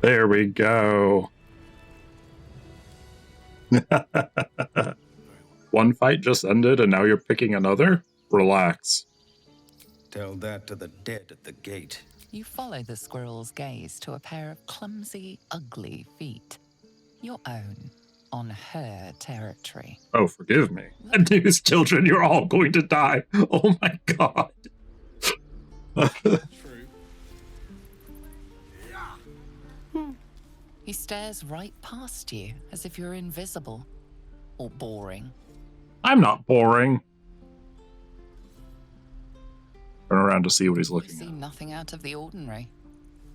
There we go. One fight just ended and now you're picking another? Relax. Tell that to the dead at the gate. You follow the squirrel's gaze to a pair of clumsy, ugly feet. Your own, on her territory. Oh, forgive me. And these children, you're all going to die. Oh my god. True. He stares right past you as if you're invisible or boring. I'm not boring. Turn around to see what he's You looking see at. nothing out of the ordinary.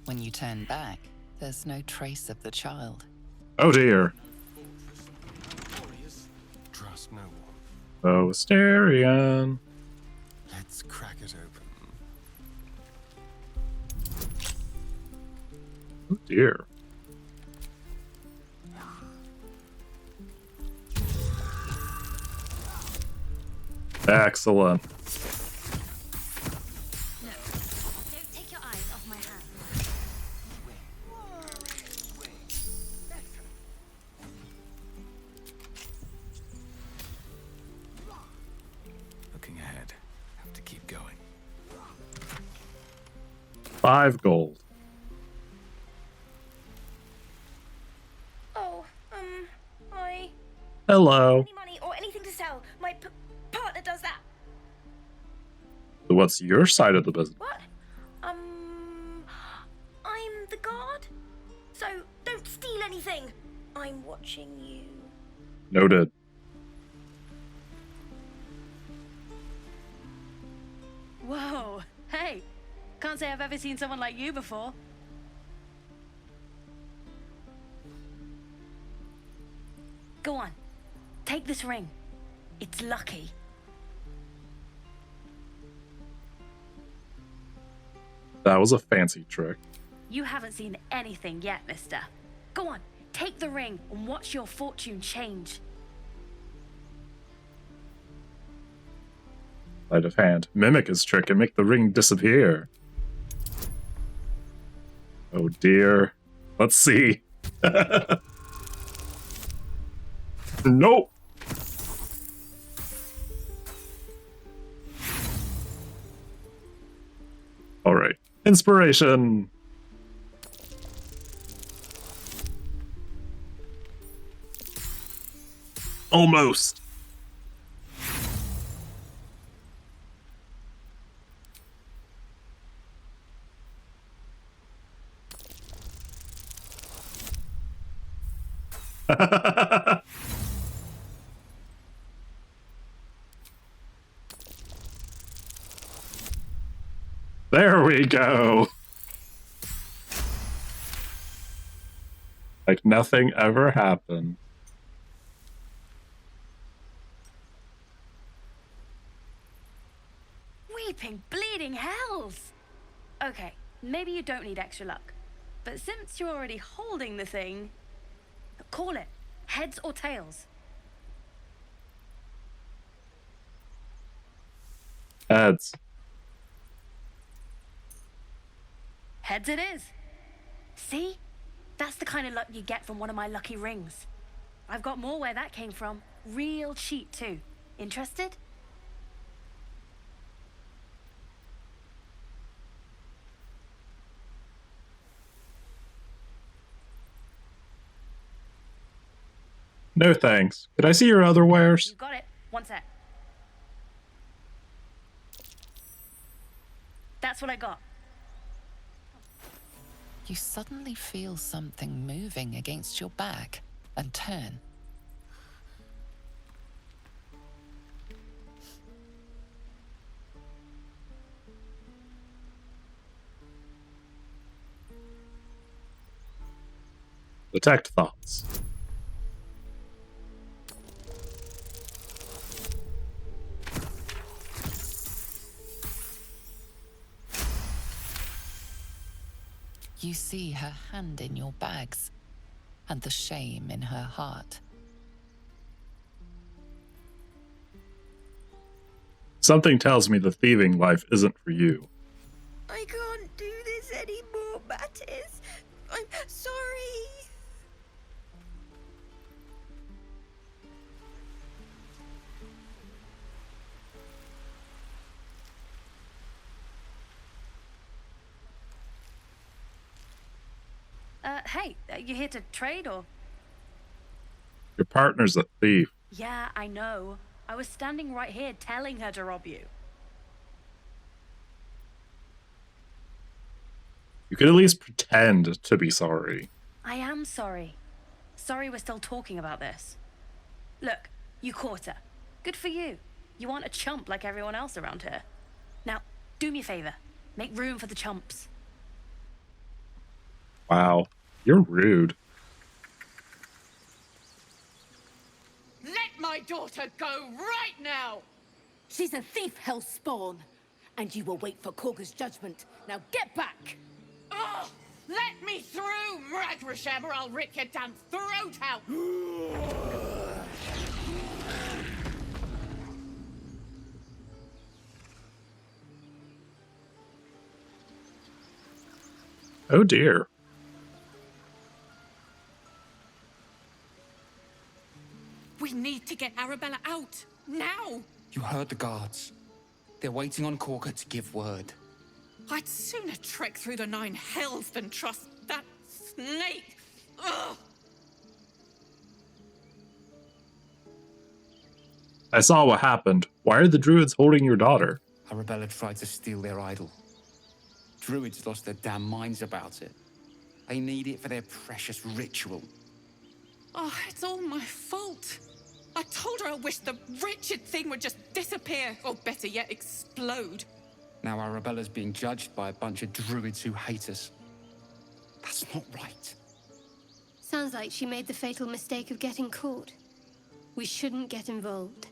When you turn back, there's no trace of the child. Oh dear. Trust no one. Oh, Asterion. Let's crack it open. Oh dear. Excellent. No, don't take your eyes off my hand. Looking ahead. Have to keep going. 5 gold. Oh, Hello. any money or anything to sell. My partner does that. So what's your side of the business? What? I'm the guard. So don't steal anything. I'm watching you. Noted. Whoa, hey, can't say I've ever seen someone like you before. Go on, take this ring. It's lucky. That was a fancy trick. You haven't seen anything yet, mister. Go on, take the ring and watch your fortune change. Sleight of hand. Mimic his trick and make the ring disappear. Oh dear. Let's see. Nope. All right. Inspiration. Almost. There we go. Like nothing ever happened. Weeping, bleeding hells! Okay, maybe you don't need extra luck. But since you're already holding the thing, call it. Heads or tails? Heads. Heads it is. See? That's the kind of luck you get from one of my lucky rings. I've got more where that came from. Real cheap too. Interested? No thanks. Could I see your other wares? You got it. One sec. That's what I got. You suddenly feel something moving against your back and turn. Detect thoughts. You see her hand in your bags and the shame in her heart. Something tells me the thieving life isn't for you. I can't do this anymore, Mattis. I'm sorry. Hey, you here to trade or? Your partner's a thief. Yeah, I know. I was standing right here telling her to rob you. You could at least pretend to be sorry. I am sorry. Sorry we're still talking about this. Look, you caught her. Good for you. You aren't a chump like everyone else around here. Now, do me a favor. Make room for the chumps. Wow, you're rude. Let my daughter go right now! She's a thief, hellspawn. And you will wait for Korga's judgment. Now get back! Oh, let me through, Mragrasham, or I'll rip your damn throat out! Oh dear. We need to get Arabella out, now! You heard the guards. They're waiting on Korga to give word. I'd sooner trek through the 9 hells than trust that snake! Ugh! I saw what happened. Why are the druids holding your daughter? Arabella tried to steal their idol. Druids lost their damn minds about it. They need it for their precious ritual. Oh, it's all my fault. I told her I wished the wretched thing would just disappear, or better yet, explode. Now Arabella's being judged by a bunch of druids who hate us. That's not right. Sounds like she made the fatal mistake of getting caught. We shouldn't get involved.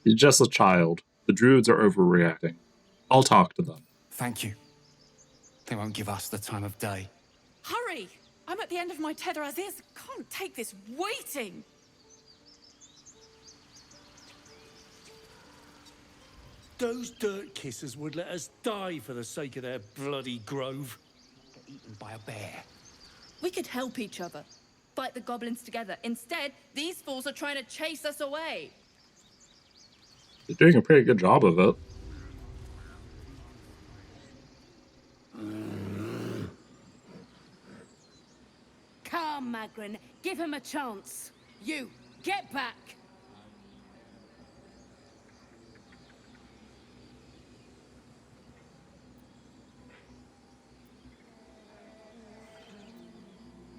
He's just a child. The druids are overreacting. I'll talk to them. Thank you. They won't give us the time of day. Hurry! I'm at the end of my tether as is. Can't take this waiting. Those dirt kissers would let us die for the sake of their bloody grove. Get eaten by a bear. We could help each other. Fight the goblins together. Instead, these fools are trying to chase us away. You're doing a pretty good job of it. Come, Magrin. Give him a chance. You, get back!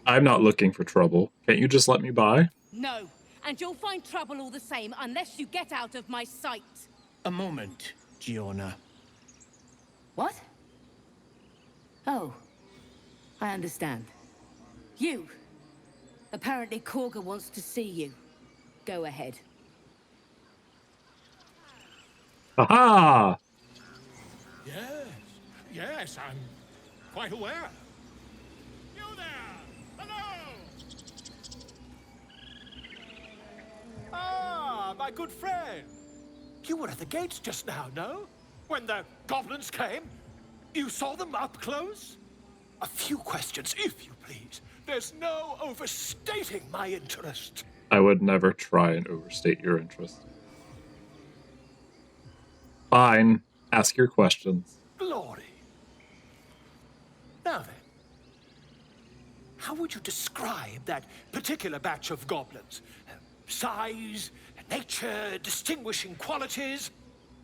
I'm not looking for trouble. Can't you just let me by? No, and you'll find trouble all the same unless you get out of my sight. A moment, Giona. What? Oh, I understand. You. Apparently Korga wants to see you. Go ahead. Aha! Yes, I'm quite aware. You there! Hello! Ah, my good friend. You were at the gates just now, no? When the goblins came? You saw them up close? A few questions, if you please. There's no overstating my interest. I would never try and overstate your interest. Fine. Ask your questions. Glory. Now then, how would you describe that particular batch of goblins? Size, nature, distinguishing qualities?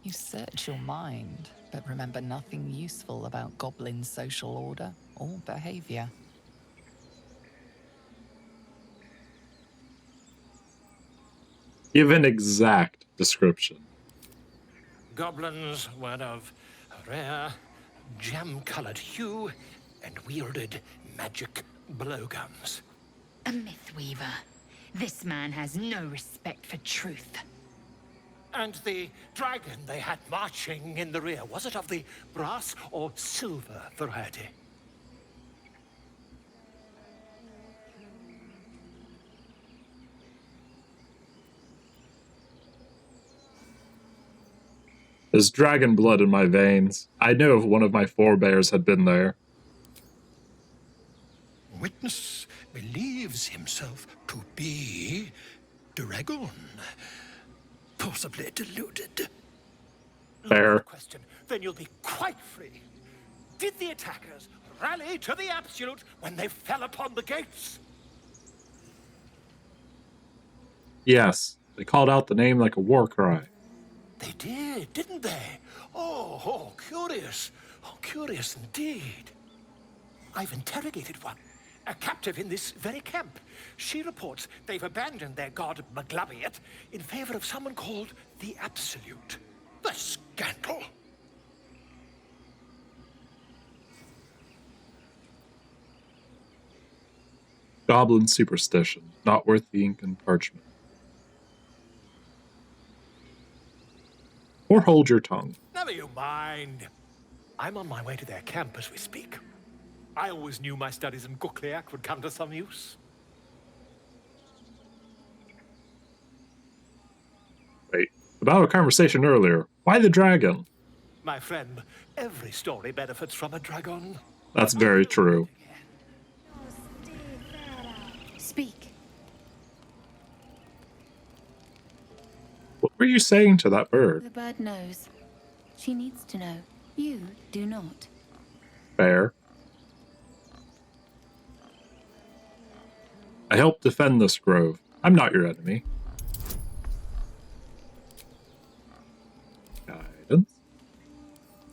You search your mind, but remember nothing useful about goblin social order or behavior. Give an exact description. Goblins were of a rare, jam-colored hue and wielded magic blowguns. A myth weaver. This man has no respect for truth. And the dragon they had marching in the rear, was it of the brass or silver variety? There's dragon blood in my veins. I know if one of my forebears had been there. Witness believes himself to be dragon. Possibly deluded. Fair. Question. Then you'll be quite free. Did the attackers rally to the absolute when they fell upon the gates? Yes, they called out the name like a war cry. They did, didn't they? Oh, curious. Oh, curious indeed. I've interrogated one, a captive in this very camp. She reports they've abandoned their god Maglabiat in favor of someone called the Absolute. The scandal! Goblin superstition, not worth the ink and parchment. Or hold your tongue. Never you mind. I'm on my way to their camp as we speak. I always knew my studies in Gukliak would come to some use. Wait, about our conversation earlier, why the dragon? My friend, every story benefits from a dragon. That's very true. Speak. What were you saying to that bird? The bird knows. She needs to know. You do not. Fair. I help defend this grove. I'm not your enemy. Guidance.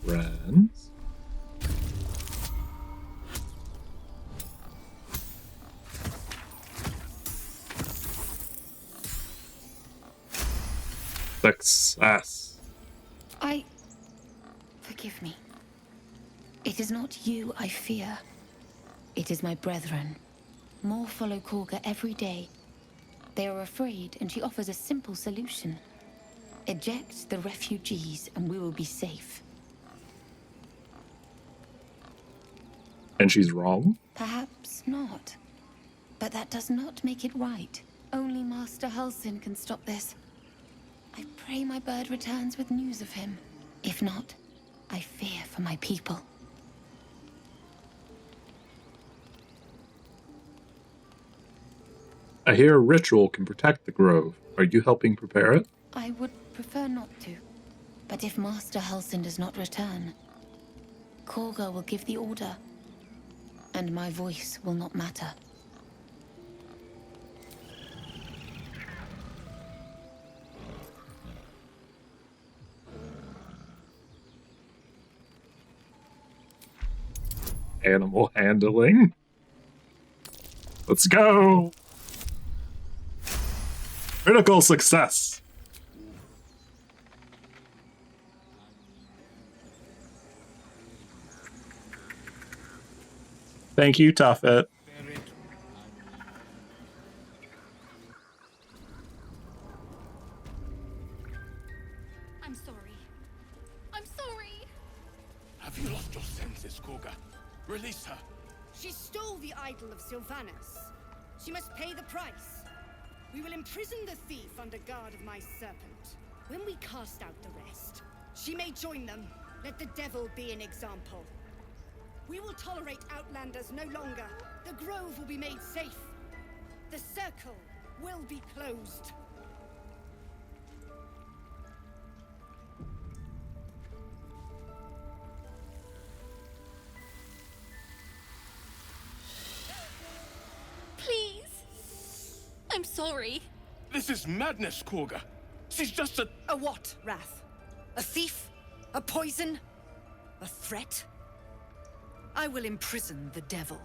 Friends. Success. Forgive me. It is not you I fear. It is my brethren. More follow Korga every day. They are afraid, and she offers a simple solution. Eject the refugees, and we will be safe. And she's wrong? Perhaps not. But that does not make it right. Only Master Halsin can stop this. I pray my bird returns with news of him. If not, I fear for my people. I hear a ritual can protect the grove. Are you helping prepare it? I would prefer not to. But if Master Halsin does not return, Korga will give the order. And my voice will not matter. Animal handling. Let's go! Critical success! Thank you, Tuffet. I'm sorry. I'm sorry. Have you lost your senses, Korga? Release her. She stole the idol of Sylvanas. She must pay the price. We will imprison the thief under guard of my serpent. When we cast out the rest, she may join them. Let the devil be an example. We will tolerate outlanders no longer. The grove will be made safe. The circle will be closed. Please. I'm sorry. This is madness, Korga. She's just a... A what, Wrath? A thief? A poison? A threat? I will imprison the devil.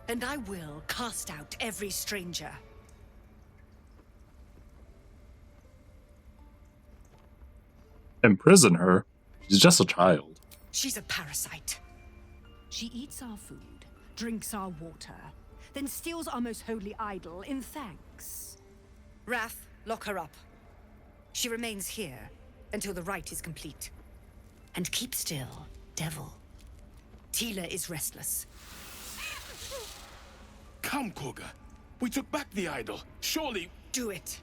And I will cast out every stranger. Imprison her? She's just a child. She's a parasite. She eats our food, drinks our water, then steals our most holy idol in thanks. Wrath, lock her up. She remains here until the rite is complete. And keep still, devil. Tila is restless. Come, Korga. We took back the idol. Surely... Do it.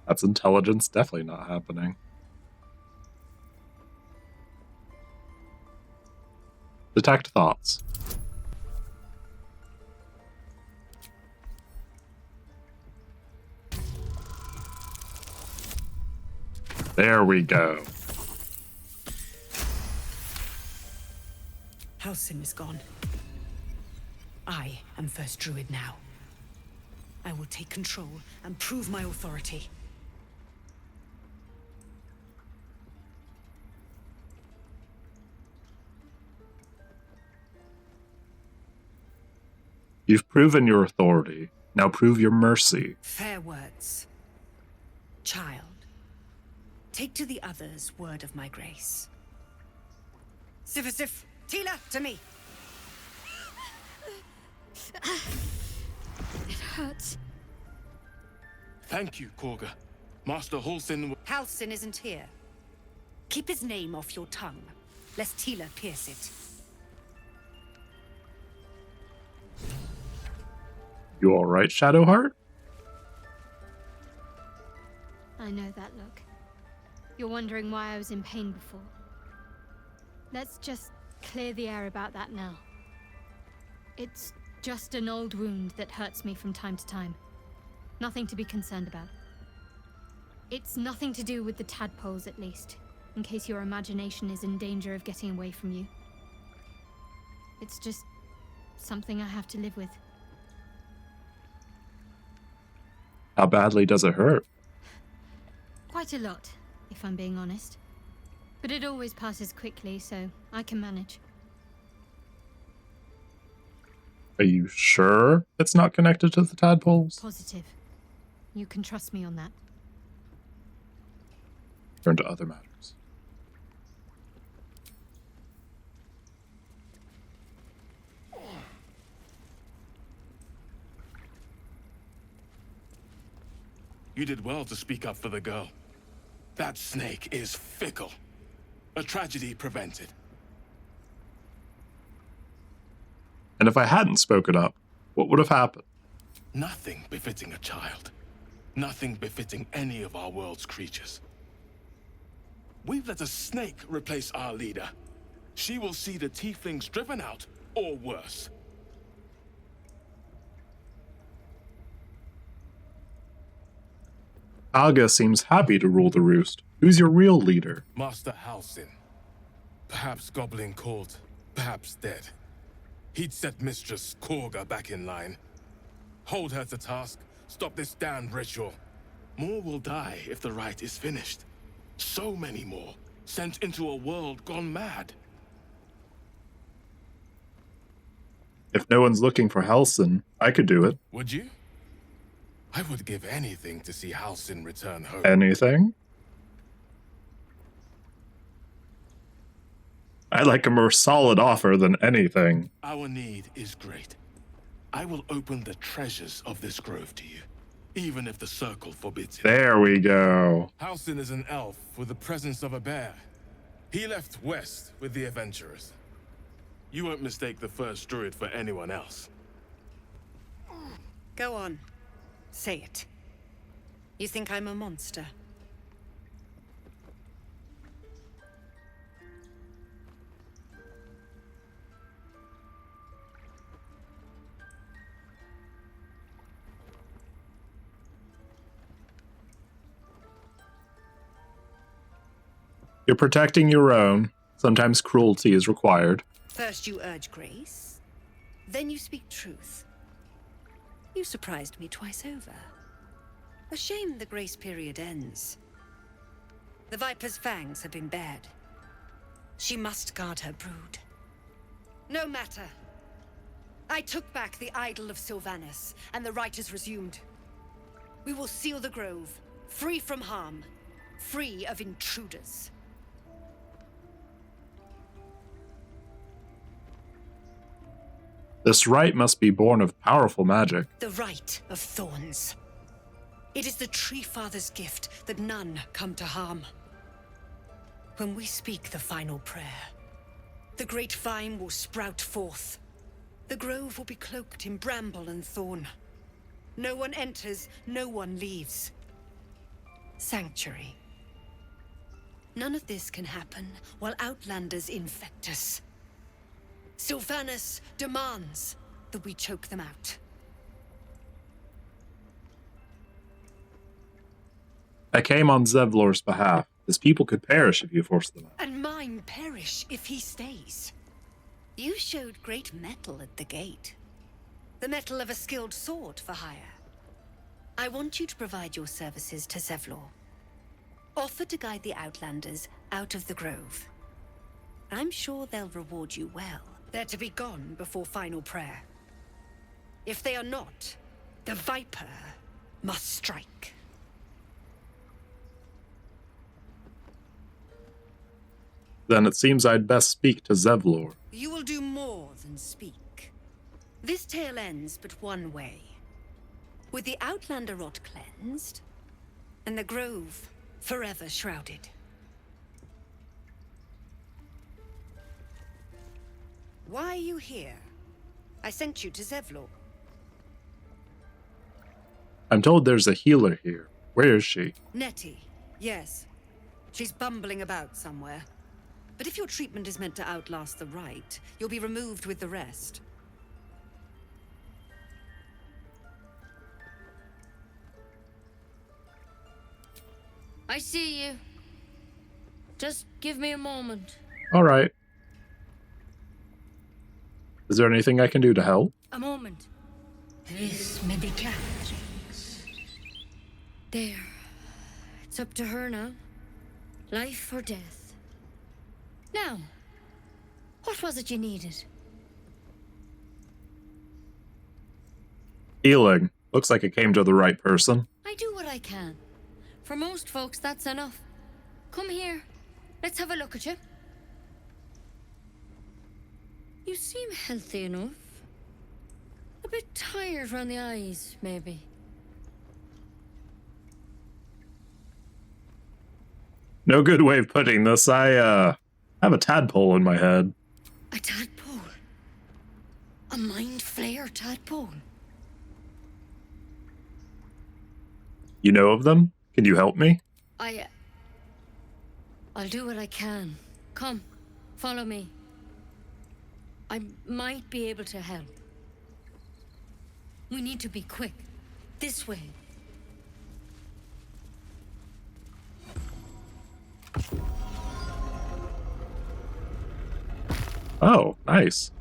That's intelligence definitely not happening. Detect thoughts. There we go. Halsin is gone. I am first Druid now. I will take control and prove my authority. You've proven your authority. Now prove your mercy. Fair words. Child, take to the others word of my grace. Sif, Tila, to me. It hurts. Thank you, Korga. Master Halsin... Halsin isn't here. Keep his name off your tongue, lest Tila pierce it. You alright, Shadowheart? I know that look. You're wondering why I was in pain before. Let's just clear the air about that now. It's just an old wound that hurts me from time to time. Nothing to be concerned about. It's nothing to do with the tadpoles, at least, in case your imagination is in danger of getting away from you. It's just something I have to live with. How badly does it hurt? Quite a lot, if I'm being honest. But it always passes quickly, so I can manage. Are you sure it's not connected to the tadpoles? Positive. You can trust me on that. Turn to other matters. You did well to speak up for the girl. That snake is fickle. A tragedy prevented. And if I hadn't spoken up, what would have happened? Nothing befitting a child. Nothing befitting any of our world's creatures. We've let a snake replace our leader. She will see the Teeth-lings driven out, or worse. Aga seems happy to rule the roost. Who's your real leader? Master Halsin. Perhaps Goblin called, perhaps dead. He'd set Mistress Korga back in line. Hold her to task, stop this damned ritual. More will die if the rite is finished. So many more, sent into a world gone mad. If no one's looking for Halsin, I could do it. Would you? I would give anything to see Halsin return home. Anything? I like a more solid offer than anything. Our need is great. I will open the treasures of this grove to you, even if the circle forbids it. There we go. Halsin is an elf with the presence of a bear. He left west with the adventurers. You won't mistake the first druid for anyone else. Go on. Say it. You think I'm a monster? You're protecting your own. Sometimes cruelty is required. First you urge grace, then you speak truth. You surprised me twice over. A shame the grace period ends. The Viper's fangs have been bared. She must guard her brood. No matter. I took back the idol of Sylvanas, and the rite is resumed. We will seal the grove, free from harm, free of intruders. This rite must be born of powerful magic. The rite of thorns. It is the Tree Father's gift that none come to harm. When we speak the final prayer, the great vine will sprout forth. The grove will be cloaked in bramble and thorn. No one enters, no one leaves. Sanctuary. None of this can happen while Outlanders infect us. Sylvanas demands that we choke them out. I came on Zevlor's behalf. His people could perish if you forced them out. And mine perish if he stays. You showed great mettle at the gate. The mettle of a skilled sword for hire. I want you to provide your services to Zevlor. Offer to guide the Outlanders out of the grove. I'm sure they'll reward you well. They're to be gone before final prayer. If they are not, the Viper must strike. Then it seems I'd best speak to Zevlor. You will do more than speak. This tale ends but one way. With the Outlander rot cleansed, and the grove forever shrouded. Why are you here? I sent you to Zevlor. I'm told there's a healer here. Where is she? Nettie, yes. She's bumbling about somewhere. But if your treatment is meant to outlast the rite, you'll be removed with the rest. I see you. Just give me a moment. All right. Is there anything I can do to help? A moment. This medicatrix. There. It's up to her now. Life or death. Now, what was it you needed? Healing. Looks like it came to the right person. I do what I can. For most folks, that's enough. Come here. Let's have a look at you. You seem healthy enough. A bit tired around the eyes, maybe. No good way of putting this. I have a tadpole in my head. A tadpole? A mind flayer tadpole? You know of them? Can you help me? I'll do what I can. Come, follow me. I might be able to help. We need to be quick. This way. Oh, nice.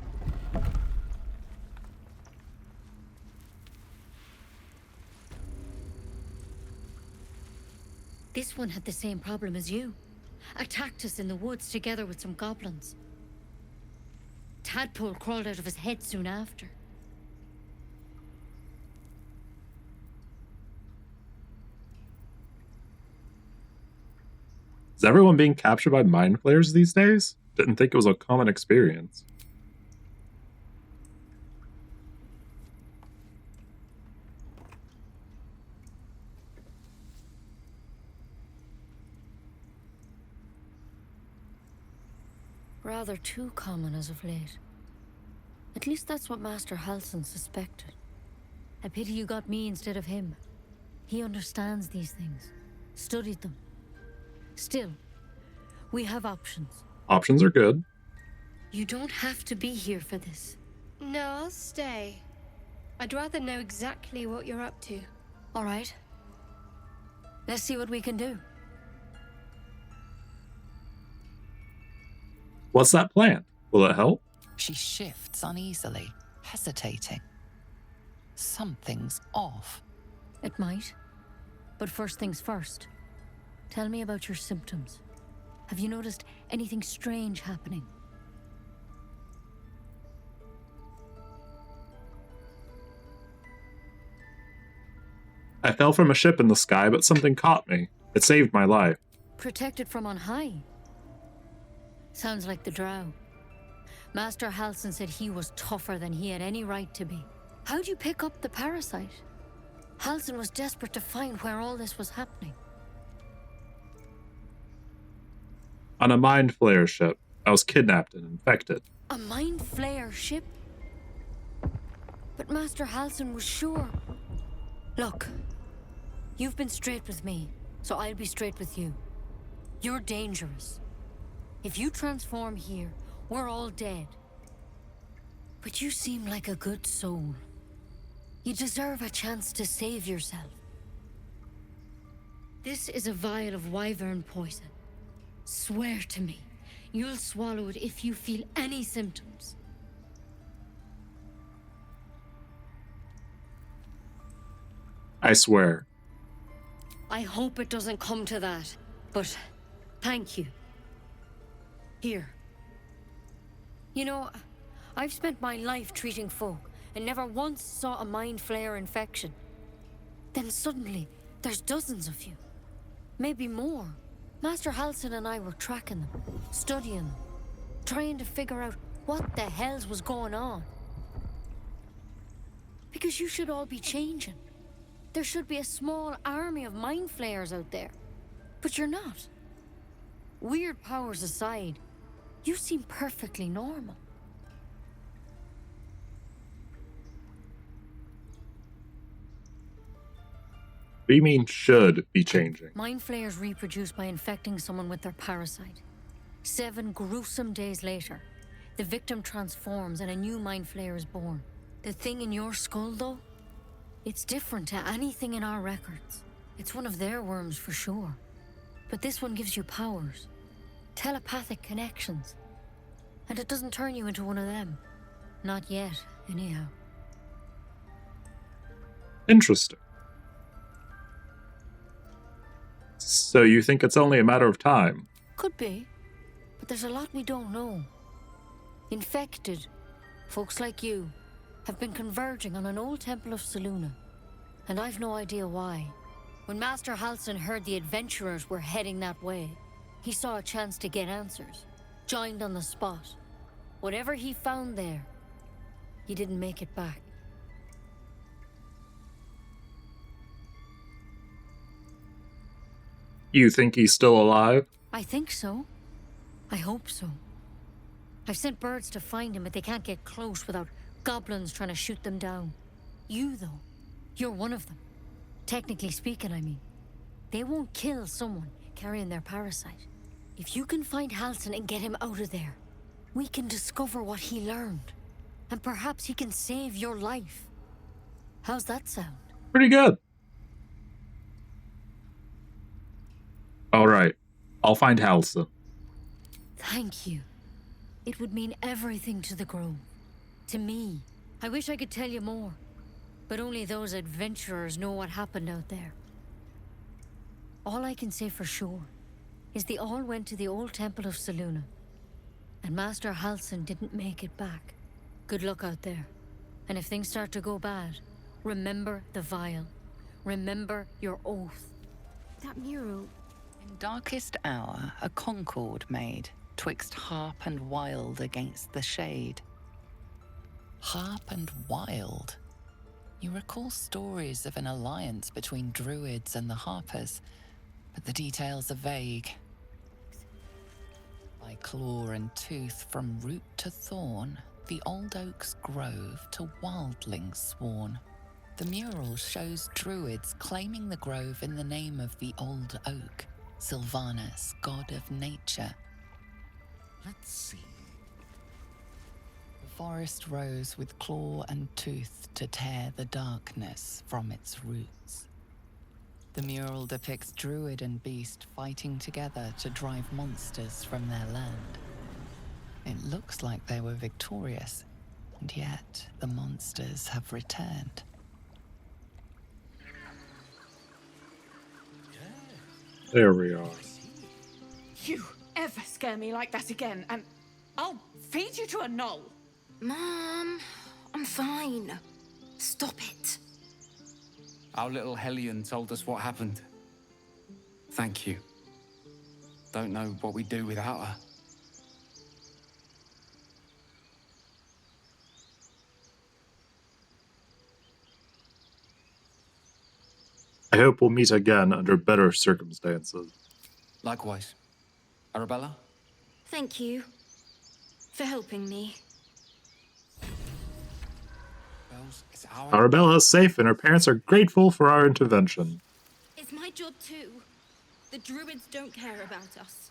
This one had the same problem as you. Attacked us in the woods together with some goblins. Tadpole crawled out of his head soon after. Is everyone being captured by mind flayers these days? Didn't think it was a common experience. Rather too common as of late. At least that's what Master Halsin suspected. A pity you got me instead of him. He understands these things. Studied them. Still, we have options. Options are good. You don't have to be here for this. No, I'll stay. I'd rather know exactly what you're up to. All right. Let's see what we can do. What's that plan? Will it help? She shifts uneasily, hesitating. Something's off. It might. But first things first. Tell me about your symptoms. Have you noticed anything strange happening? I fell from a ship in the sky, but something caught me. It saved my life. Protected from on high. Sounds like the Drow. Master Halsin said he was tougher than he had any right to be. How'd you pick up the parasite? Halsin was desperate to find where all this was happening. On a mind flayer ship, I was kidnapped and infected. A mind flayer ship? But Master Halsin was sure. Look, you've been straight with me, so I'll be straight with you. You're dangerous. If you transform here, we're all dead. But you seem like a good soul. You deserve a chance to save yourself. This is a vial of wyvern poison. Swear to me, you'll swallow it if you feel any symptoms. I swear. I hope it doesn't come to that, but thank you. Here. You know, I've spent my life treating folk and never once saw a mind flare infection. Then suddenly, there's dozens of you. Maybe more. Master Halsin and I were tracking them, studying them, trying to figure out what the hells was going on. Because you should all be changing. There should be a small army of mind flayers out there. But you're not. Weird powers aside, you seem perfectly normal. What do you mean should be changing? Mind flayers reproduce by infecting someone with their parasite. 7 gruesome days later, the victim transforms and a new mind flayer is born. The thing in your skull, though, it's different to anything in our records. It's one of their worms for sure. But this one gives you powers. Telepathic connections. And it doesn't turn you into one of them. Not yet, anyhow. Interesting. So you think it's only a matter of time? Could be. But there's a lot we don't know. Infected, folks like you, have been converging on an old temple of Selûne. And I've no idea why. When Master Halsin heard the adventurers were heading that way, he saw a chance to get answers. Joined on the spot. Whatever he found there, he didn't make it back. You think he's still alive? I think so. I hope so. I've sent birds to find him, but they can't get close without goblins trying to shoot them down. You, though, you're one of them. Technically speaking, I mean. They won't kill someone carrying their parasite. If you can find Halsin and get him out of there, we can discover what he learned. And perhaps he can save your life. How's that sound? Pretty good. Alright, I'll find Halsin. Thank you. It would mean everything to the Grove. To me. I wish I could tell you more. But only those adventurers know what happened out there. All I can say for sure is they all went to the old temple of Selûne. And Master Halsin didn't make it back. Good luck out there. And if things start to go bad, remember the vial. Remember your oath. That mural. In darkest hour, a concord made, twixt harp and wild against the shade. Harp and wild? You recall stories of an alliance between druids and the harpers, but the details are vague. By claw and tooth, from root to thorn, the old oak's grove to wildlings sworn. The mural shows druids claiming the grove in the name of the old oak, Sylvanus, god of nature. Let's see. The forest rose with claw and tooth to tear the darkness from its roots. The mural depicts druid and beast fighting together to drive monsters from their land. It looks like they were victorious, and yet the monsters have returned. There we are. You ever scare me like that again, and I'll feed you to a knoll. Mom, I'm fine. Stop it. Our little Hellion told us what happened. Thank you. Don't know what we'd do without her. I hope we'll meet again under better circumstances. Likewise. Arabella? Thank you for helping me. Bells, it's our... Arabella is safe and her parents are grateful for our intervention. It's my job too. The druids don't care about us.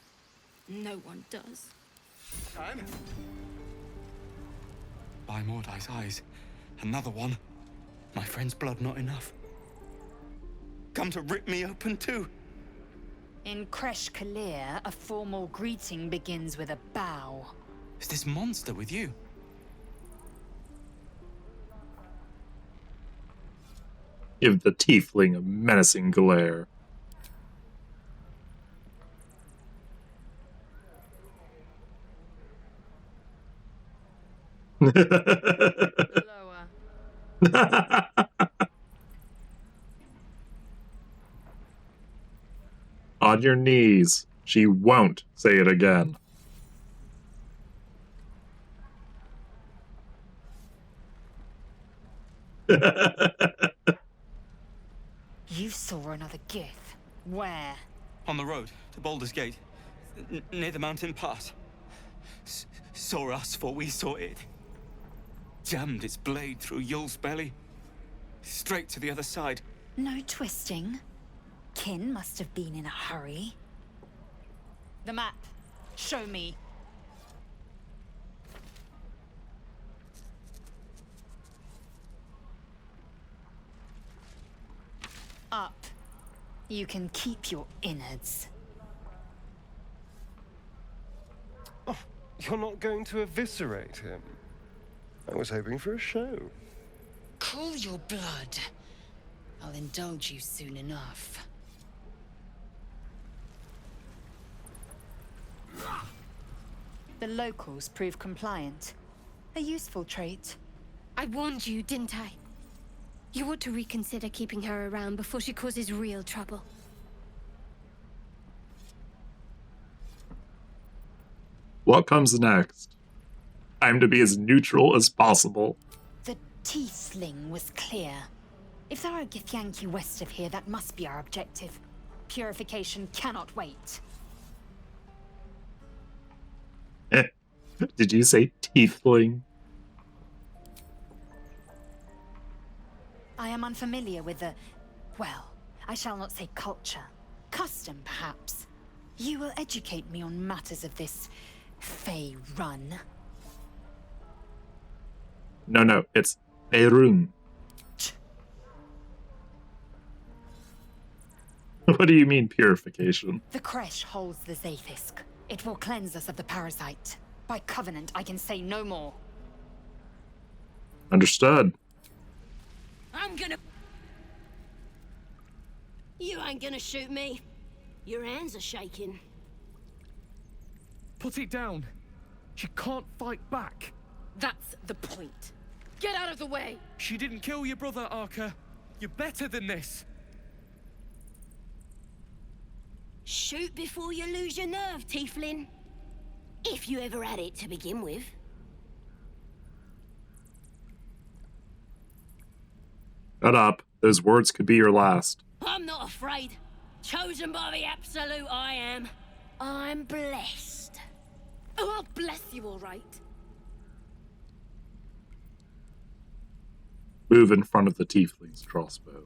No one does. Time. By Mordai's eyes. Another one. My friend's blood not enough. Come to rip me open too. In Kresh Kalir, a formal greeting begins with a bow. Is this monster with you? Give the Teeth-ling a menacing glare. Lower. On your knees. She won't say it again. You saw another gith. Where? On the road to Baldur's Gate, near the mountain pass. Saw us, for we saw it. Jammed its blade through Yul's belly. Straight to the other side. No twisting. Kin must have been in a hurry. The map. Show me. Up. You can keep your innards. Oh, you're not going to eviscerate him? I was hoping for a show. Cool your blood. I'll indulge you soon enough. The locals prove compliant. A useful trait. I warned you, didn't I? You ought to reconsider keeping her around before she causes real trouble. What comes next? I'm to be as neutral as possible. The Teeth-ling was clear. If there are Githyanki west of here, that must be our objective. Purification cannot wait. Did you say Teeth-ling? I am unfamiliar with the... well, I shall not say culture. Custom, perhaps. You will educate me on matters of this... Fey run. No, it's Erun. What do you mean, purification? The Kresh holds the Zaithisk. It will cleanse us of the parasite. By covenant, I can say no more. Understood. I'm gonna... You ain't gonna shoot me. Your hands are shaking. Put it down. She can't fight back. That's the point. Get out of the way! She didn't kill your brother, Arca. You're better than this. Shoot before you lose your nerve, Teeth-ling. If you ever had it to begin with. Shut up. Those words could be your last. I'm not afraid. Chosen by the Absolute, I am. I'm blessed. Oh, I'll bless you, all right. Move in front of the Tiefling's crossbow.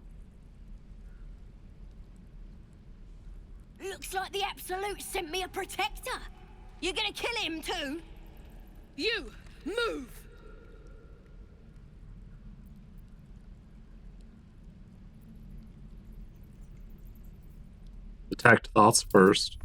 Looks like the Absolute sent me a protector. You're gonna kill him too? You, move! Detect thoughts first.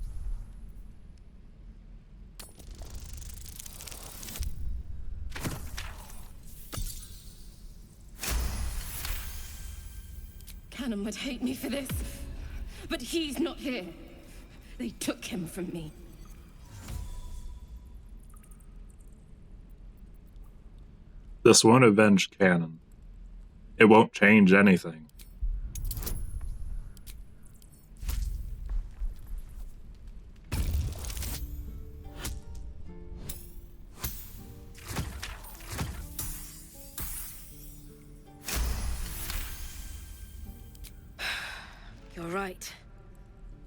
Cannon would hate me for this, but he's not here. They took him from me. This won't avenge Canon. It won't change anything. You're right.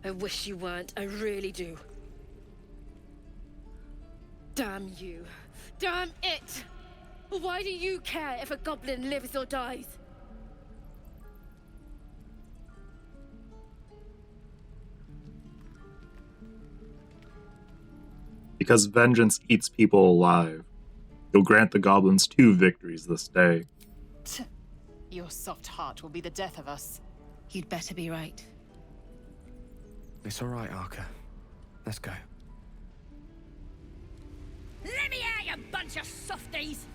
I wish you weren't. I really do. Damn you. Damn it! Why do you care if a goblin lives or dies? Because vengeance eats people alive. You'll grant the goblins 2 victories this day. Your soft heart will be the death of us. You'd better be right. It's all right, Arca. Let's go. Let me out, you bunch of softies!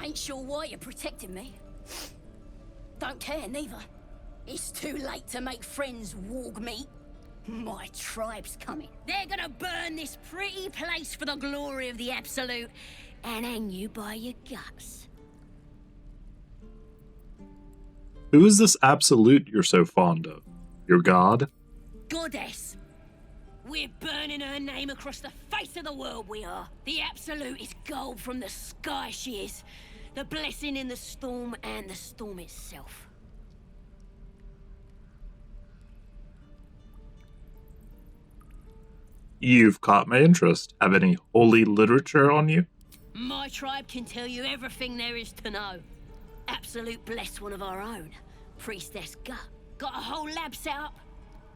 Ain't sure why you're protecting me. Don't care, neither. It's too late to make friends, warg meat. My tribe's coming. They're gonna burn this pretty place for the glory of the Absolute and hang you by your guts. Who is this Absolute you're so fond of? Your god? Goddess. We're burning her name across the face of the world, we are. The Absolute is gold from the sky, she is. The blessing in the storm and the storm itself. You've caught my interest. Have any holy literature on you? My tribe can tell you everything there is to know. Absolute bless one of our own. Priestess Gut. Got a whole lab set up.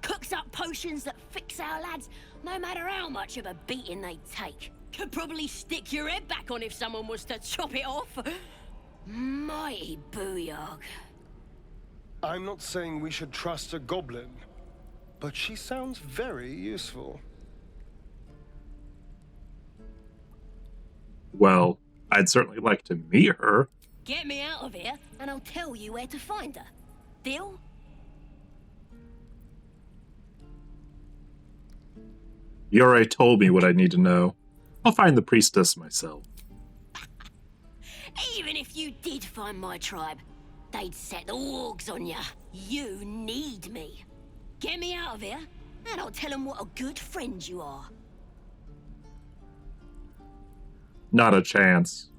Cooks up potions that fix our lads, no matter how much of a beating they take. Could probably stick your head back on if someone was to chop it off. Mighty booyog. I'm not saying we should trust a goblin, but she sounds very useful. Well, I'd certainly like to meet her. Get me out of here, and I'll tell you where to find her. Deal? You already told me what I need to know. I'll find the priestess myself. Even if you did find my tribe, they'd set the wargs on you. You need me. Get me out of here, and I'll tell them what a good friend you are. Not a chance.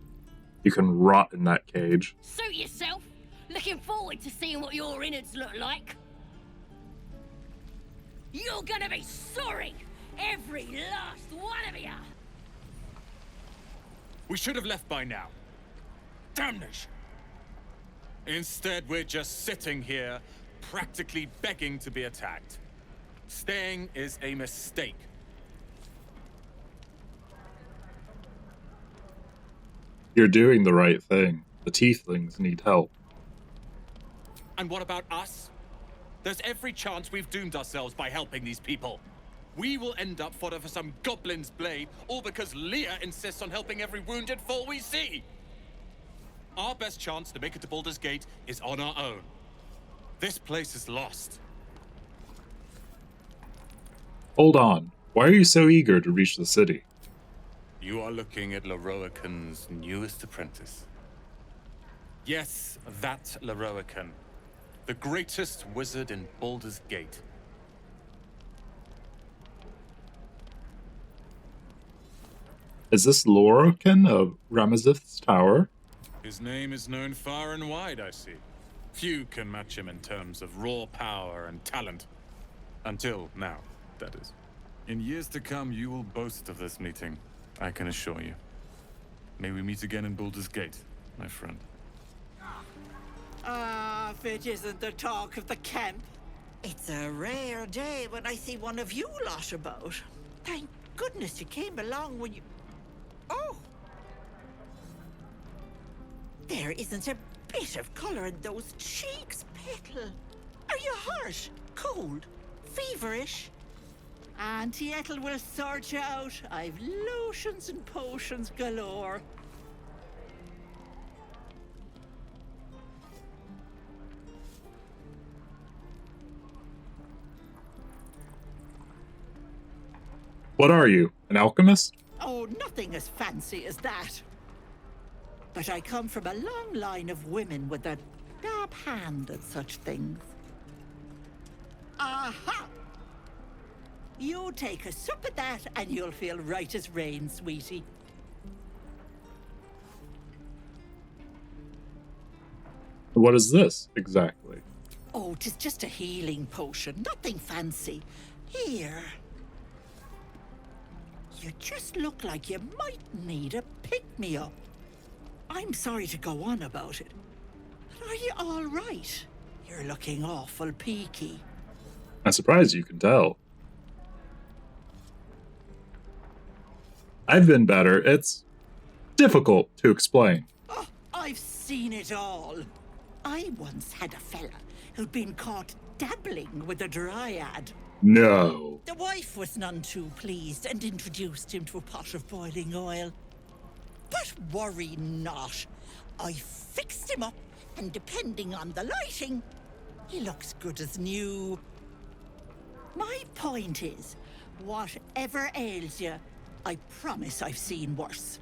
You can rot in that cage. Suit yourself. Looking forward to seeing what your innards look like. You're gonna be sorry, every last one of you. We should have left by now. Damnation! Instead, we're just sitting here, practically begging to be attacked. Staying is a mistake. You're doing the right thing. The Teeth-lings need help. And what about us? There's every chance we've doomed ourselves by helping these people. We will end up fodder for some goblin's blade, all because Leah insists on helping every wounded foe we see. Our best chance to make it to Baldur's Gate is on our own. This place is lost. Hold on. Why are you so eager to reach the city? You are looking at Lorroakan's newest apprentice. Yes, that Lorroakan. The greatest wizard in Baldur's Gate. Is this Lorroakan of Ramazith's Tower? His name is known far and wide, I see. Few can match him in terms of raw power and talent. Until now, that is. In years to come, you will boast of this meeting, I can assure you. May we meet again in Baldur's Gate, my friend. Ah, if it isn't the talk of the camp. It's a rare day when I see one of you lot about. Thank goodness you came along when you... Oh! There isn't a bit of colour in those cheeks, Petal. Are you hurt? Cold? Feverish? Auntie Ethel will sort you out. I've lotions and potions galore. What are you, an alchemist? Oh, nothing as fancy as that. But I come from a long line of women with a dab hand at such things. Aha! You take a sup at that and you'll feel right as rain, sweetie. What is this, exactly? Oh, 'tis just a healing potion, nothing fancy. Here. You just look like you might need a pick-me-up. I'm sorry to go on about it, but are you all right? You're looking awful peaky. I'm surprised you can tell. I've been better. It's difficult to explain. Oh, I've seen it all. I once had a fella who'd been caught dabbling with a dryad. No. The wife was none too pleased and introduced him to a pot of boiling oil. But worry not. I fixed him up, and depending on the lighting, he looks good as new. My point is, whatever ails you, I promise I've seen worse.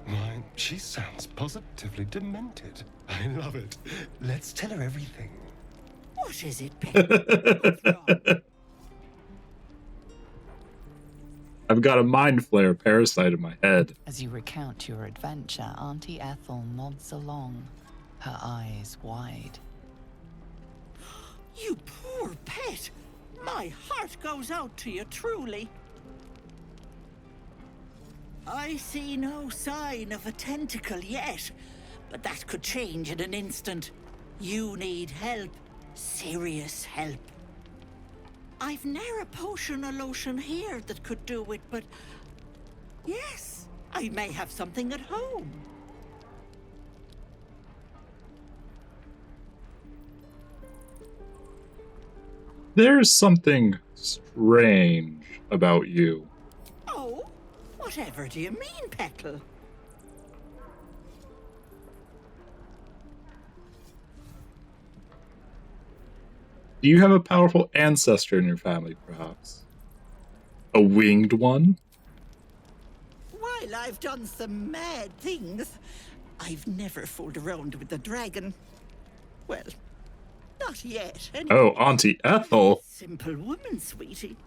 Why, she sounds positively demented. I love it. Let's tell her everything. What is it, Pet? I've got a mind flare parasite in my head. As you recount your adventure, Auntie Ethel nods along, her eyes wide. You poor pet. My heart goes out to you, truly. I see no sign of a tentacle yet, but that could change in an instant. You need help. Serious help. I've ne'er a potion or lotion here that could do it, but yes, I may have something at home. There's something strange about you. Oh, whatever do you mean, Petal? Do you have a powerful ancestor in your family, perhaps? A winged one? While I've done some mad things, I've never fooled around with the dragon. Well, not yet, anyway. Oh, Auntie Ethel. Simple woman, sweetie.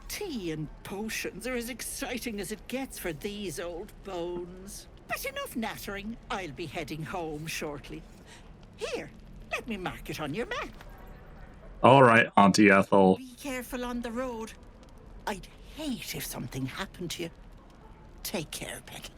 Tea and potions are as exciting as it gets for these old bones. But enough nattering. I'll be heading home shortly. Here, let me mark it on your map. All right, Auntie Ethel. Be careful on the road. I'd hate if something happened to you. Take care, Petal.